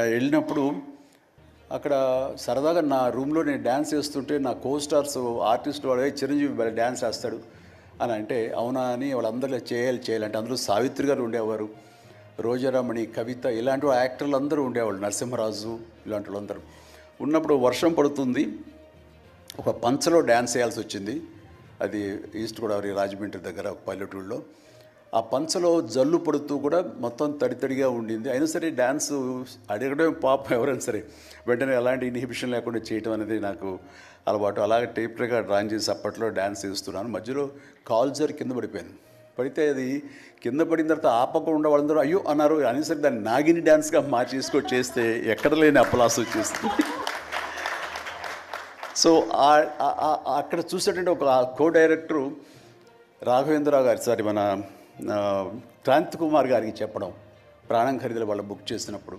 వెళ్ళినప్పుడు అక్కడ సరదాగా నా రూమ్లో నేను డ్యాన్స్ చేస్తుంటే నా కో స్టార్స్ ఆర్టిస్ట్ వాడే చిరంజీవి డ్యాన్స్ వేస్తాడు అని అంటే అవునా అని వాళ్ళందరూ చేయాలంటే అందులో సావిత్రి గారు ఉండేవారు, రోజారామణి, కవిత ఇలాంటి యాక్టర్లు అందరూ ఉండేవాళ్ళు, నరసింహరాజు ఇలాంటి వాళ్ళందరూ ఉన్నప్పుడు వర్షం పడుతుంది. ఒక పంచలో డ్యాన్స్ చేయాల్సి వచ్చింది. అది ఈస్ట్ గోదావరి రాజమండ్రి దగ్గర ఒక పల్లెటూళ్ళలో. ఆ పంచలో జల్లు పడుతూ కూడా మొత్తం తడితడిగా ఉండింది. అయినా సరే డ్యాన్స్ అడగడం పాపం ఎవరైనా సరే వెంటనే ఎలాంటి ఇన్హిబిషన్ లేకుండా చేయటం అనేది నాకు అలవాటు. అలాగే టేప్ రికార్డ్ డ్రాయింగ్ చేసి అప్పట్లో డ్యాన్స్ చేస్తున్నాను. మధ్యలో కాల్ జారి కింద పడిపోయాను. పడితే అది కింద పడిన తర్వాత ఆపకుండా వాళ్ళందరూ అయ్యో అన్నారు. అని సరే దాన్ని నాగిని డ్యాన్స్గా మార్చేసుకొని చేస్తే ఎక్కడ లేని అప్పలాస్ వచ్చేస్తుంది. సో అక్కడ చూసేటంటే ఒక కో డైరెక్టరు రాఘవేంద్రరావు గారి సారీ మన క్రాంతి కుమార్ గారికి చెప్పడం, ప్రాణం ఖరీదుల వాళ్ళు బుక్ చేసినప్పుడు